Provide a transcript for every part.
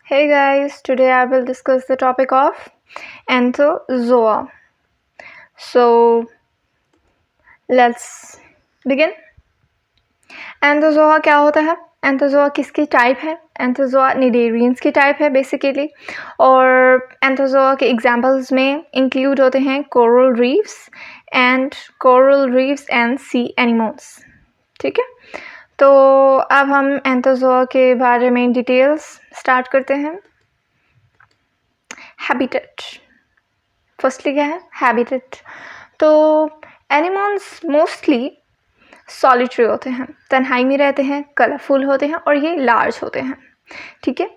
Hey guys, today I will discuss the topic of Anthozoa. So let's begin. Anthozoa क्या होता है? Anthozoa किसकी type है? Anthozoa cnidarians की टाइप है बेसिकली, और एंथोजोआ के एग्जांपल्स में इंक्लूड होते हैं coral reefs and sea animals. ठीक है, तो अब हम एंथोजोआ के बारे में डिटेल्स स्टार्ट करते हैं. हैबिटेट. फर्स्टली क्या है? हैबिटेट. तो एनिमल्स मोस्टली सॉलिटरी होते हैं, तन्हाई में रहते हैं, कलरफुल होते हैं और ये लार्ज होते हैं. ठीक है,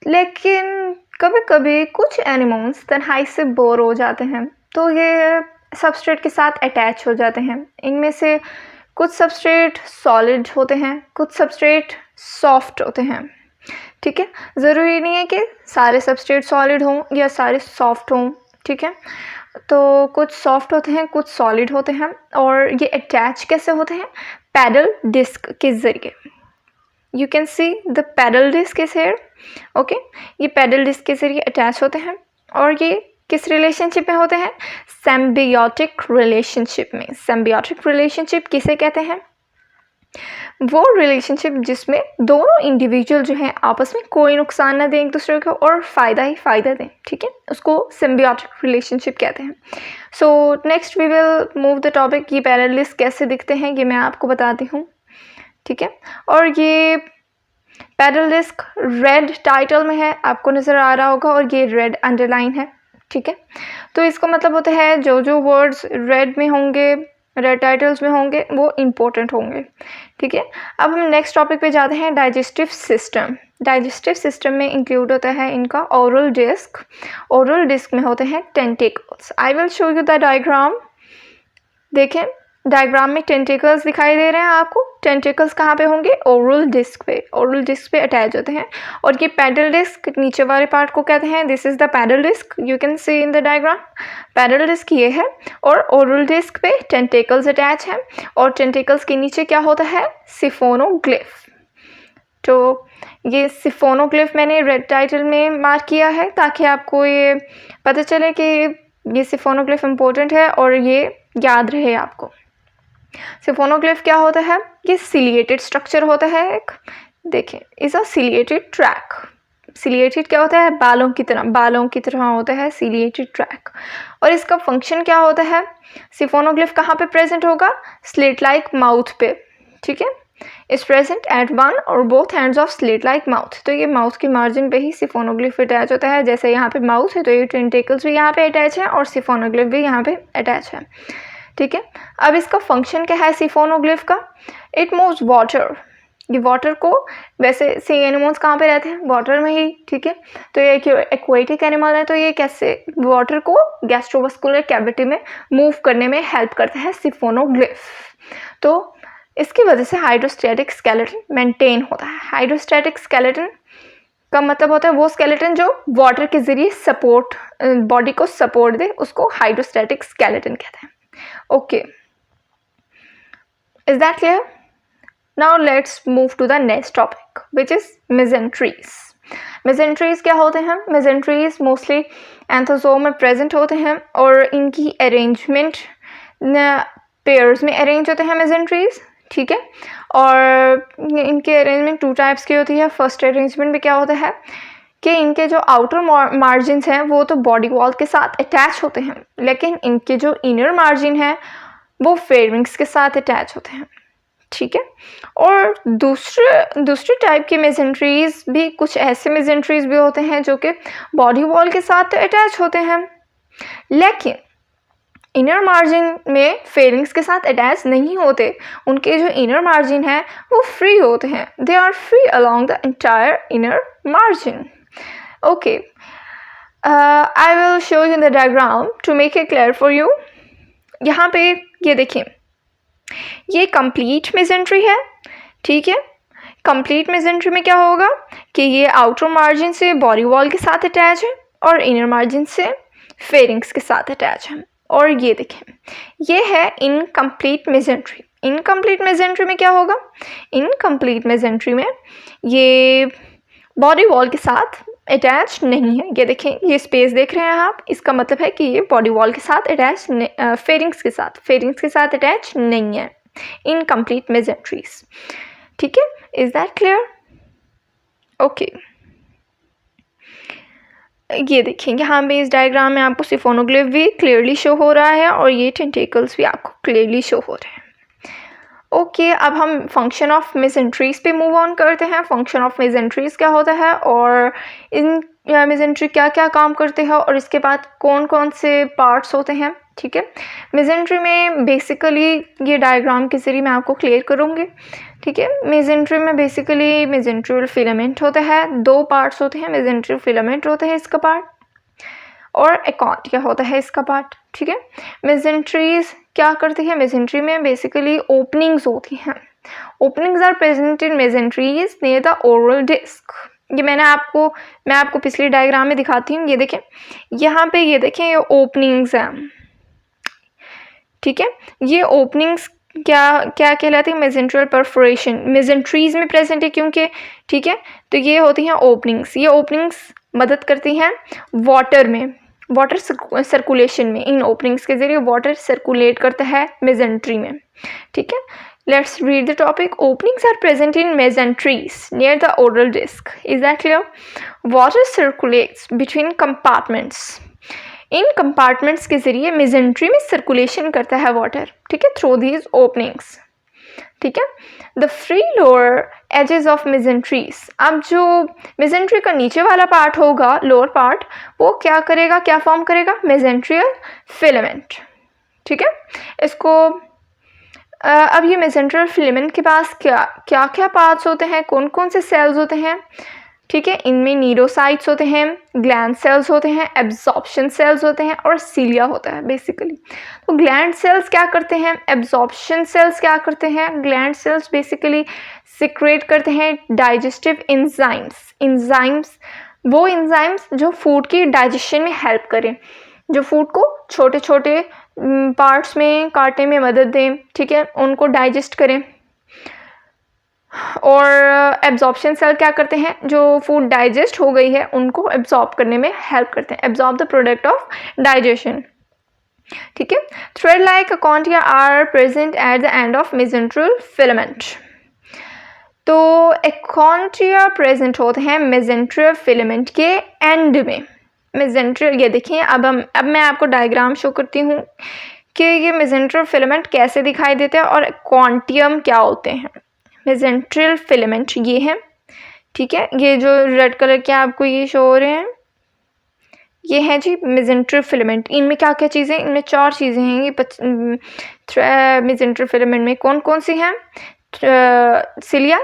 लेकिन कभी कभी कुछ एनिमल्स तन्हाई से बोर हो जाते हैं, तो ये सबस्ट्रेट के साथ अटैच हो जाते हैं. इनमें से कुछ सबस्ट्रेट सॉलिड होते हैं, कुछ सबस्ट्रेट सॉफ्ट होते हैं. ठीक है, ज़रूरी नहीं है कि सारे सबस्ट्रेट सॉलिड हों या सारे सॉफ्ट हों. ठीक है, तो कुछ सॉफ्ट होते हैं, कुछ सॉलिड होते हैं, और ये अटैच कैसे होते हैं? पैडल डिस्क के ज़रिए. You can see the pedal disc is here. Okay, ये पैडल डिस्क के ज़रिए अटैच होते हैं, और ये किस रिलेशनशिप में होते हैं? सिम्बियोटिक रिलेशनशिप में. सिम्बियोटिक रिलेशनशिप किसे कहते हैं? वो रिलेशनशिप जिसमें दोनों इंडिविजुअल जो हैं आपस में कोई नुकसान ना दें एक दूसरे को और फ़ायदा ही फ़ायदा दें. ठीक है, उसको सिम्बियोटिक रिलेशनशिप कहते हैं. So next we will move the topic. ये पैडल डिस्क कैसे दिखते हैं ये मैं आपको बताती हूँ. ठीक है, और ये पैडल डिस्क रेड टाइटल में है, आपको नज़र आ रहा होगा, और ये रेड अंडरलाइन है. ठीक है, तो इसका मतलब होता है जो वर्ड्स रेड में होंगे, रेड टाइटल्स में होंगे, वो इम्पोर्टेंट होंगे. ठीक है, अब हम नेक्स्ट टॉपिक पे जाते हैं. Digestive system. डाइजेस्टिव सिस्टम में इंक्लूड होता है इनका ओरल डिस्क. ओरल डिस्क में होते हैं tentacles. I will show you the diagram. देखें, डायग्राम में टेंटिकल्स दिखाई दे रहे हैं आपको. टेंटिकल्स कहाँ पे होंगे? ओरल डिस्क पे. ओरल डिस्क पे अटैच होते हैं. और ये पैडल डिस्क नीचे वाले पार्ट को कहते हैं, this is the pedal disc. You can see in the diagram. Pedal disc ये है, और ओरल डिस्क पे टेंटिकल्स अटैच हैं, और टेंटिकल्स के नीचे क्या होता है? सिफोनोग्लिफ. तो ये सिफोनोग्लिफ मैंने रेड टाइटल में मार्क किया है ताकि आपको ये पता चले कि ये सिफोनोग्लिफ इम्पोर्टेंट है और ये याद रहे आपको. सिफोनोग्लिफ क्या होता है? ये सिलिएटेड स्ट्रक्चर होता है एक. देखिए, is a ciliated track. Ciliated क्या होता है? बालों की तरह होता है सिलिएटेड ट्रैक. और इसका फंक्शन क्या होता है? सिफोनोग्लिफ कहाँ पे प्रेजेंट होगा? स्लिट लाइक माउथ पे. ठीक है, इज प्रेजेंट एट वन और both hands of slit like mouth. तो ये माउथ के मार्जिन पे ही सिफोनोग्लिफ अटैच होता है. जैसे यहाँ पे माउथ है तो ये टेंटिकल्स भी यहाँ पे अटैच है और सिफोनोग्लिफ भी यहाँ पे अटैच है. ठीक है, अब इसका फंक्शन क्या है सिफोनोग्लिफ का? It moves water. ये वाटर को, वैसे सी एनिमल्स कहाँ पे रहते हैं? वाटर में ही. ठीक है, तो ये एक्वेटिक एनिमल है, तो ये कैसे वाटर को गैस्ट्रोवास्कुलर कैविटी में मूव करने में हेल्प करता है सिफोनोग्लिफ. तो इसकी वजह से हाइड्रोस्टैटिक स्केलेटन मेंटेन होता है. हाइड्रोस्टैटिक स्केलेटन का मतलब होता है वो स्केलेटन जो वाटर के जरिए सपोर्ट, बॉडी को सपोर्ट दे, उसको हाइड्रोस्टैटिक स्केलेटन कहते हैं. Okay, is that clear? Now let's move to the next topic, which is mesenteries. mesenteries क्या होते हैं? mesenteries मोस्टली एंथोजोआ में प्रेजेंट होते हैं, और इनकी अरेंजमेंट पेयर्स में अरेंज होते हैं mesenteries. ठीक है, और इनके अरेंजमेंट टू टाइप्स की होती है. फर्स्ट अरेंजमेंट में क्या होता है कि इनके जो आउटर मार्जिन्स हैं वो तो बॉडी वॉल के साथ अटैच होते हैं, लेकिन इनके जो इनर मार्जिन है वो फेरिंग्स के साथ अटैच होते हैं. ठीक है, और दूसरे टाइप के मेसेंट्रीज भी, कुछ ऐसे मेसेंट्रीज भी होते हैं जो कि बॉडी वॉल के साथ अटैच होते हैं, लेकिन इनर मार्जिन में फेरिंग्स के साथ अटैच नहीं होते. उनके जो इनर मार्जिन है वो फ्री होते हैं. They are free along the entire inner margin. Okay, I will show you the diagram to make it clear for you. यहाँ पे ये देखिए, ये कंप्लीट मेसेंट्री है. ठीक है, कंप्लीट मेसेंट्री में क्या होगा कि ये आउटर मार्जिन से बॉडी वॉल के साथ अटैच है और इनर मार्जिन से फेरिंग्स के साथ अटैच है. और ये देखें, ये है इनकम्प्लीट मेसेंट्री. इनकम्प्लीट मेसेंट्री में क्या होगा? इनकम्प्लीट मेसेंट्री में ये बॉडी वॉल के साथ अटैच नहीं है। ये देखें, ये स्पेस देख रहे हैं आप, इसका मतलब है कि ये बॉडी वॉल के साथ अटैच, फेरिंग्स के साथ अटैच नहीं है। इनकम्प्लीट मेसेंट्रीज। ठीक है, इज दैट क्लियर? ओके, ये देखिए यहाँ पे इस डायग्राम में आपको सिफोनोग्लिफ भी क्लियरली शो हो रहा है और ये टेंटेकल्स भी आपको क्लियरली शो हो रहे हैं। ओके, अब हम फंक्शन ऑफ मेसेंट्रीज पे मूव ऑन करते हैं। फंक्शन ऑफ मेसेंट्रीज क्या होता है और इन मेसेंट्री क्या क्या काम करते हैं और इसके बाद कौन कौन से पार्ट्स होते हैं। ठीक है, मेसेंट्री में बेसिकली ये डायग्राम के जरिए मैं आपको क्लियर करूँगी। ठीक है, मेसेंट्री में बेसिकली मेसेंट्रियल फिलामेंट होता है, 2 पार्ट्स होते हैं। मेसेंट्रियल फिलामेंट होता है इसका पार्ट और एकॉन्टिया होता है इसका पार्ट। ठीक है, मेसेंट्रीज क्या करती है? मेसेंट्री में बेसिकली ओपनिंग्स होती हैं। Openings are present in mesenteries near the oral disc. ये मैं आपको पिछली डायग्राम में दिखाती हूँ। ये देखें, यहाँ पे ये देखें, ये ओपनिंग्स हैं। ठीक है, ये ओपनिंग्स क्या क्या कहलाती है? मेसेंट्रियल परफोरेशन मेसेंट्रीज में प्रेजेंट है क्योंकि। ठीक है, तो ये होती हैं ओपनिंग्स। ये ओपनिंग्स मदद करती हैं वाटर सर्कुलेशन में। इन ओपनिंग्स के जरिए वाटर सर्कुलेट करता है मेसेंट्री में। ठीक है, let's read the topic. Openings are present in mesenteries near the oral disc. Is that clear? Water circulates between compartments. इन कंपार्टमेंट्स के जरिए मेसेंट्री में सर्कुलेशन करता है वाटर। ठीक है, थ्रू दीज ओपनिंग्स। ठीक है, the free lower edges of mesenteries. अब जो मेसेंट्री का नीचे वाला पार्ट होगा, लोअर पार्ट, वो क्या करेगा, क्या फॉर्म करेगा? मेसेंट्रियल फिलामेंट। ठीक है, इसको अब ये मेसेंट्रियल फिलामेंट के पास क्या क्या पार्ट्स होते हैं, कौन कौन से सेल्स होते हैं? ठीक है, इनमें नीडोसाइट्स होते हैं, ग्लैंड सेल्स होते हैं, एब्जॉर्प्शन सेल्स होते हैं और सीलिया होता है बेसिकली। तो ग्लैंड सेल्स क्या करते हैं, एब्जॉर्प्शन सेल्स क्या करते हैं? ग्लैंड सेल्स बेसिकली सिक्रेट करते हैं डाइजेस्टिव इंजाइम्स, वो इंजाइम्स जो फूड की डाइजेशन में हेल्प करें, जो फूड को छोटे छोटे पार्ट्स में काटने में मदद दें। ठीक है, उनको डाइजेस्ट करें। और एब्जॉर्प्शन सेल क्या करते हैं? जो फूड डाइजेस्ट हो गई है उनको एब्जॉर्ब करने में हेल्प करते हैं, absorb the product of digestion. ठीक है, thread like acontia are present at the end of mesenterial filament. तो एकॉन्टिया प्रेजेंट होते हैं मेसेंट्रियल फिलामेंट के एंड में। मेसेंट्रियल, ये देखिए, अब मैं आपको डायग्राम शो करती हूँ कि ये मेसेंट्रियल फिलामेंट कैसे दिखाई देते हैं और एकॉन्टियम क्या होते हैं। मेसेंट्रियल फिलामेंट ये है। ठीक है, ये जो रेड कलर के आपको ये शो हो रहे हैं, ये हैं जी मेसेंट्रियल फिलामेंट। इनमें क्या क्या चीज़ें? इनमें 4 चीज़ें हैं। ये मेसेंट्रियल फिलामेंट में कौन कौन सी हैं? Cilia,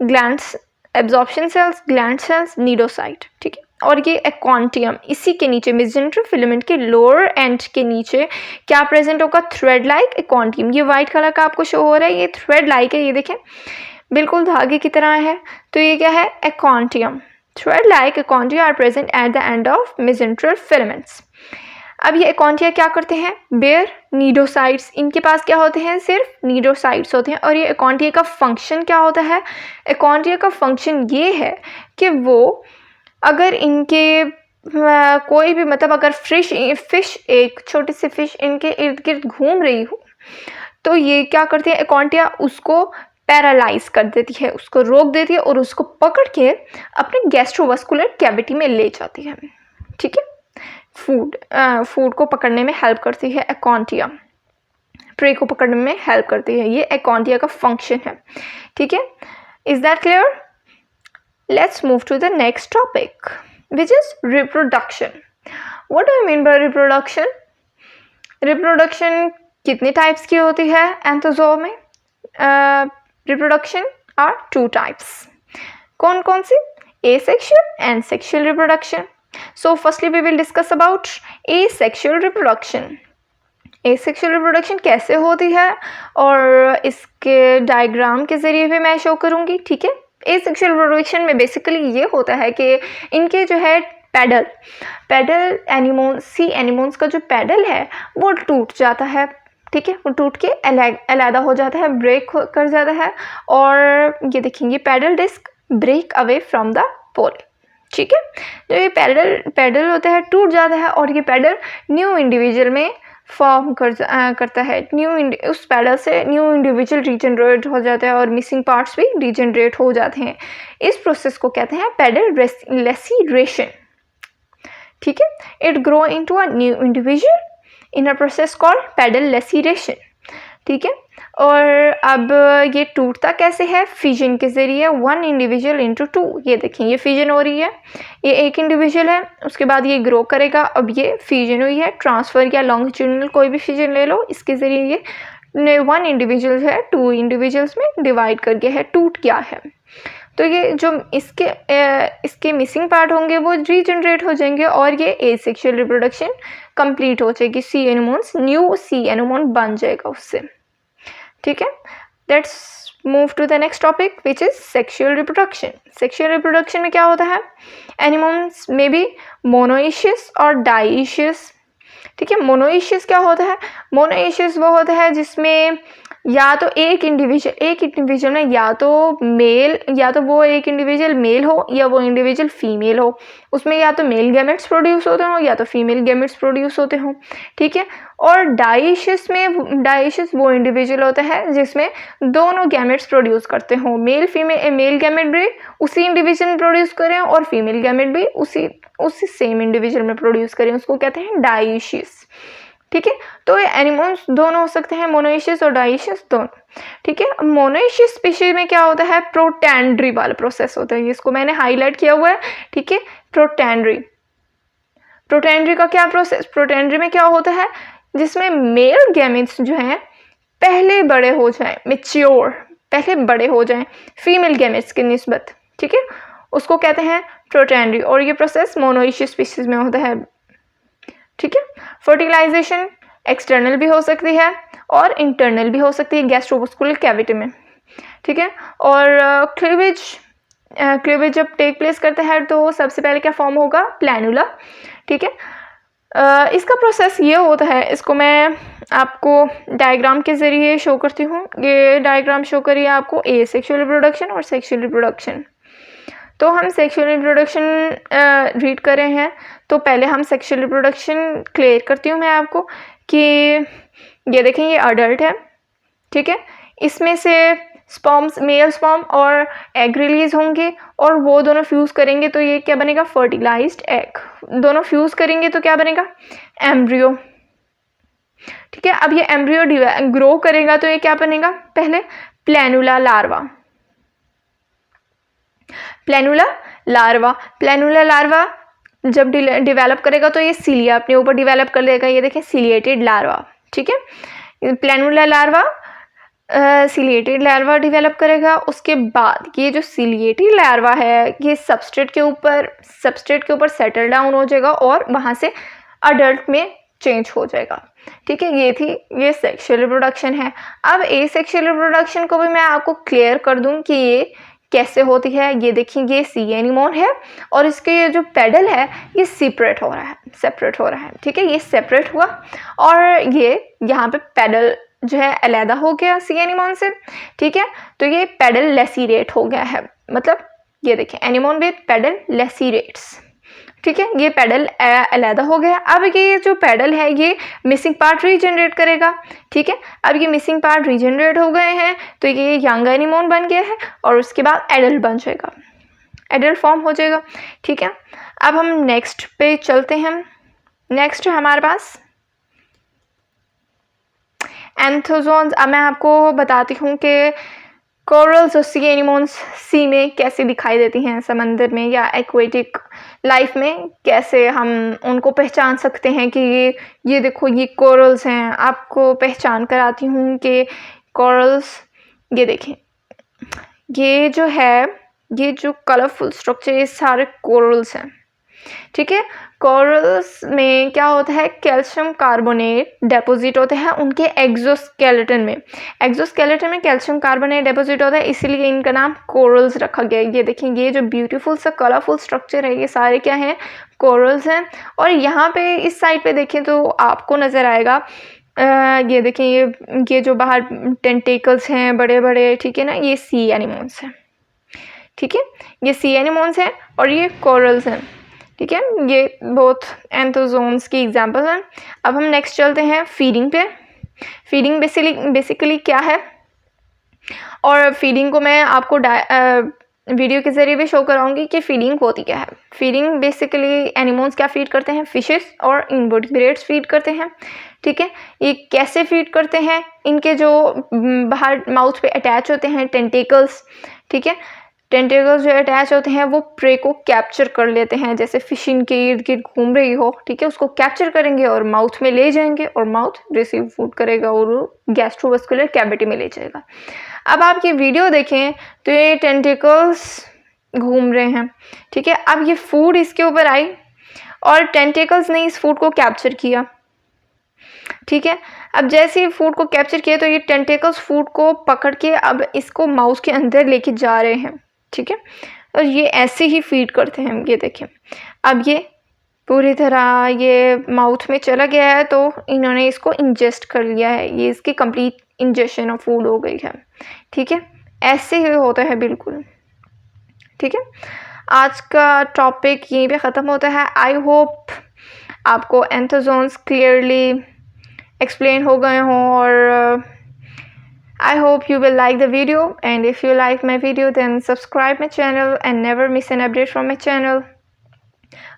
glands, absorption cells, gland cells, cnidocyte. ठीक है, और ये एकॉन्टियम। इसी के नीचे मेसेंट्रियल फिलामेंट के लोअर एंड के नीचे क्या प्रेजेंट होगा? Thread like acontium. ये वाइट कलर का आपको शो हो रहा है, ये थ्रेड लाइक है। ये देखें, बिल्कुल धागे की तरह है। तो ये क्या है? Acontium. Thread like acontia are present at the end of mesenterial filaments. अब ये एकॉन्टिया क्या करते हैं? Bear cnidocytes. इनके पास क्या होते हैं? सिर्फ नीडोसाइट्स होते हैं। और ये एकॉन्टिया का फंक्शन क्या होता है? एकॉन्टिया का फंक्शन ये है कि वो अगर इनके कोई भी मतलब अगर फिश एक छोटी सी फिश इनके इर्द गिर्द घूम रही हो तो ये क्या करती है? एकॉन्टिया उसको पैरालाइज कर देती है, उसको रोक देती है और उसको पकड़ के अपने गैस्ट्रोवास्कुलर कैविटी में ले जाती है। ठीक है, फूड को पकड़ने में हेल्प करती है एकॉन्टिया, प्रे को पकड़ने में हेल्प करती है। ये एकॉन्टिया का फंक्शन है। ठीक है, is that clear? Let's move to the next topic, which is reproduction. What do you mean by reproduction? Reproduction कितने types की होती है एंथोजोआ में? Reproduction are 2 types. कौन कौन सी? Asexual and sexual reproduction. So firstly we will discuss about asexual reproduction. Asexual reproduction कैसे होती है और इसके डायग्राम के जरिए भी मैं शो करूँगी। ठीक है, एसेक्सुअल रिप्रोडक्शन में बेसिकली ये होता है कि इनके जो है पेडल एनिमोन, सी एनिमोन्स का जो पेडल है वो टूट जाता है। ठीक है, वो टूट के अलहदा हो जाता है, ब्रेक कर जाता है। और ये देखेंगे pedal disc break away from the pole. ठीक है। जो ये पेडल होता है टूट जाता है और ये पेडल न्यू इंडिविजुअल में फॉर्म करता है। उस पेडल से न्यू इंडिविजुअल रीजनरेट हो जाता है और मिसिंग पार्ट्स भी रीजनरेट हो जाते हैं। इस प्रोसेस को कहते हैं पेडल लेसिरेशन। ठीक है, it grow into a new individual in a process called pedal laceration. ठीक है, और अब ये टूटता कैसे है? फिजन के ज़रिए, वन इंडिविजुअल इंटू टू। ये देखें, ये फिजन हो रही है, ये एक इंडिविजुअल है, उसके बाद ये ग्रो करेगा, अब ये फिजन हुई है। ट्रांसफ़र या लॉन्गिट्यूडिनल कोई भी फिजन ले लो, इसके ज़रिए ये वन इंडिविजुअल है टू इंडिविजुअल्स में डिवाइड कर गया है, टूट गया है। तो ये जो इसके मिसिंग पार्ट होंगे वो रीजनरेट हो जाएंगे और ये एसेक्सुअल रिप्रोडक्शन कंप्लीट हो जाएगी। Sea anemones, new sea anemone बन जाएगा उससे। ठीक है, let's move to the next topic which is sexual reproduction. Sexual reproduction में क्या होता है? एनिमोन्स में भी मोनोइशियस और डाइशियस। ठीक है, मोनोइशियस क्या होता है? मोनोइशियस वो होता है जिसमें या तो एक इंडिविजुअल में या तो वो एक इंडिविजुअल मेल हो या वो इंडिविजुअल फीमेल हो। उसमें या तो मेल गैमेट्स प्रोड्यूस होते हो या तो फीमेल गैमेट्स प्रोड्यूस होते हो। ठीक है, और डाइशियस वो इंडिविजुअल होता है जिसमें दोनों गैमेट्स प्रोड्यूस करते हो। मेल गैमेट भी उसी इंडिविजुअल में प्रोड्यूस करें और फीमेल गैमेट भी उसी सेम इंडिविजुअल में प्रोड्यूस करें, उसको कहते हैं डाइशियस। ठीक है, तो ये एनिमल्स दोनों हो सकते हैं, मोनोइशियस और डाइशियस दोनों। ठीक है, मोनोइशियस स्पीशीज में क्या होता है? प्रोटैंड्री वाला प्रोसेस होता है, इसको मैंने हाईलाइट किया हुआ है। ठीक है, प्रोटैंड्री का क्या प्रोसेस? प्रोटैंड्री में क्या होता है? जिसमें मेल गैमेट्स जो हैं पहले बड़े हो जाएं, मैच्योर, पहले बड़े हो जाएं फीमेल गैमेट्स की निस्बत। ठीक है, उसको कहते हैं प्रोटैंड्री और ये प्रोसेस मोनोइशियस स्पीशीज में होता है। ठीक है, फर्टिलाइजेशन एक्सटर्नल भी हो सकती है और इंटरनल भी हो सकती है गैस्ट्रोवास्कुलर कैविटी में। ठीक है, और क्लीवेज जब टेक प्लेस करता है तो सबसे पहले क्या फॉर्म होगा? प्लैनुला। ठीक है, इसका प्रोसेस ये होता है, इसको मैं आपको डायग्राम के ज़रिए शो करती हूँ। ये डायग्राम शो करिए आपको एसेक्सुअल रिप्रोडक्शन और सेक्सुअल रिप्रोडक्शन। तो हम सेक्सुअल रिप्रोडक्शन रीड कर रहे हैं, तो पहले हम सेक्सुअल रिप्रोडक्शन क्लियर करती हूँ मैं आपको कि ये देखें, ये अडल्ट है। ठीक है, इसमें से मेल स्पर्म और एग रिलीज होंगे और वो दोनों फ्यूज़ करेंगे तो ये क्या बनेगा? Fertilised egg. दोनों फ्यूज़ करेंगे तो क्या बनेगा? एम्ब्रियो। ठीक है, अब ये एम्ब्रियो ग्रो करेगा तो ये क्या बनेगा? पहले प्लैनुला लार्वा जब डिवेलप करेगा तो ये सिलिया अपने ऊपर डिवेलप कर लेगा। ये देखें, सिलिएटेड लार्वा। ठीक है, planula larva ciliated larva develop करेगा। उसके बाद ये जो सिलिएटेड लार्वा है ये सबस्ट्रेट के ऊपर सेटल डाउन हो जाएगा और वहाँ से अडल्ट में चेंज हो जाएगा। ठीक है, ये सेक्सुअल रिप्रोडक्शन है। अब एसेक्सुअल रिप्रोडक्शन को भी मैं आपको क्लियर कर दूं कि ये कैसे होती है। ये देखिए, ये सी एनिमोन है और इसके ये जो पेडल है ये सेपरेट हो रहा है। ठीक है, ये सेपरेट हुआ और ये यहाँ पे पेडल जो है अलहदा हो गया सी एनिमोन से। ठीक है, तो ये पेडल लेसिरेट हो गया है, मतलब ये देखिए एनिमोन विद पेडल लेसिरेट्स। ठीक है, ये पेडल अलहदा हो गया। अब ये जो पेडल है ये मिसिंग पार्ट रीजनरेट करेगा। ठीक है, अब ये मिसिंग पार्ट रीजनरेट हो गए हैं तो ये यंग एनिमोन बन गया है और उसके बाद एडल्ट बन जाएगा, एडल्ट फॉर्म हो जाएगा। ठीक है, अब हम नेक्स्ट पे चलते हैं। नेक्स्ट हमारे पास एंथोजोन्स। अब मैं आपको बताती हूँ कि कोरल्स और सी एनिमोन्स सी में कैसे दिखाई देती हैं, समंदर में या एक्वेटिक लाइफ में कैसे हम उनको पहचान सकते हैं कि ये देखो ये कोरल्स हैं। आपको पहचान कराती हूँ कि कोरल्स, ये देखें, ये जो कलरफुल स्ट्रक्चर ये सारे कोरल्स हैं। ठीक है, कोरल्स में क्या होता है? कैल्शियम कार्बोनेट डिपॉजिट होते हैं उनके एक्सोस्केलेटन में कैल्शियम कार्बोनेट डिपॉजिट होता है, इसीलिए इनका नाम कोरल्स रखा गया है। ये देखें, ये जो ब्यूटीफुल सा कलरफुल स्ट्रक्चर है ये सारे क्या हैं? कोरल्स हैं। और यहाँ पे इस साइड पे देखें तो आपको नज़र आएगा, ये देखें, ये जो बाहर टेंटेकल्स हैं बड़े बड़े, ठीक है ना, ये सी एनिमोन्स हैं। ठीक है, ये सी एनिमोन्स हैं और ये कोरल्स हैं, ठीक है, ये बहुत एंथोजोन्स की एग्जांपल हैं। अब हम नेक्स्ट चलते हैं फीडिंग पे। फीडिंग बेसिकली क्या है, और फीडिंग को मैं आपको वीडियो के ज़रिए भी शो कराऊंगी कि फीडिंग होती क्या है। फीडिंग बेसिकली एनिमल्स क्या फीड करते हैं, फिशेस और इनवर्टिब्रेट्स फीड करते हैं, ठीक है। ये कैसे फीड करते हैं, इनके जो बाहर माउथ पे अटैच होते हैं टेंटिकल्स, ठीक है, टेंटिकल्स जो अटैच होते हैं वो प्रे को कैप्चर कर लेते हैं, जैसे फिशिंग के इर्द गिर्द घूम रही हो, ठीक है, उसको कैप्चर करेंगे और माउथ में ले जाएंगे और माउथ रिसीव फूड करेगा और गैस्ट्रोवास्कुलर कैविटी में ले जाएगा। अब आप ये वीडियो देखें तो ये टेंटिकल्स घूम रहे हैं, ठीक है। अब ये फूड इसके ऊपर आई और टेंटिकल्स ने इस फूड को कैप्चर किया, ठीक है। अब जैसे ही फूड को कैप्चर किया तो ये टेंटिकल्स फूड को पकड़ के अब इसको माउथ के अंदर लेके जा रहे हैं, ठीक है, और ये ऐसे ही फीड करते हैं। ये देखें, अब ये पूरी तरह ये माउथ में चला गया है तो इन्होंने इसको इंजेस्ट कर लिया है, ये इसकी कंप्लीट इंजेक्शन ऑफ फूड हो गई है, ठीक है। ऐसे ही होता है बिल्कुल, ठीक है। आज का टॉपिक यहीं पे ख़त्म होता है। आई होप आपको एंथोजोन्स क्लियरली एक्सप्लेन हो गए हों, और I hope you will like the video, and if you like my video then subscribe my channel and never miss an update from my channel.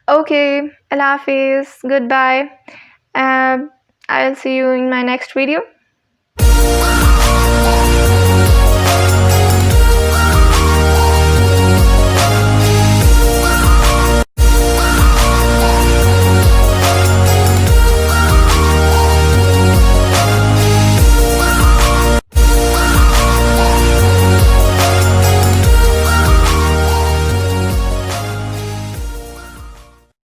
Okay, Allah Hafiz, goodbye. I'll see you in my next video.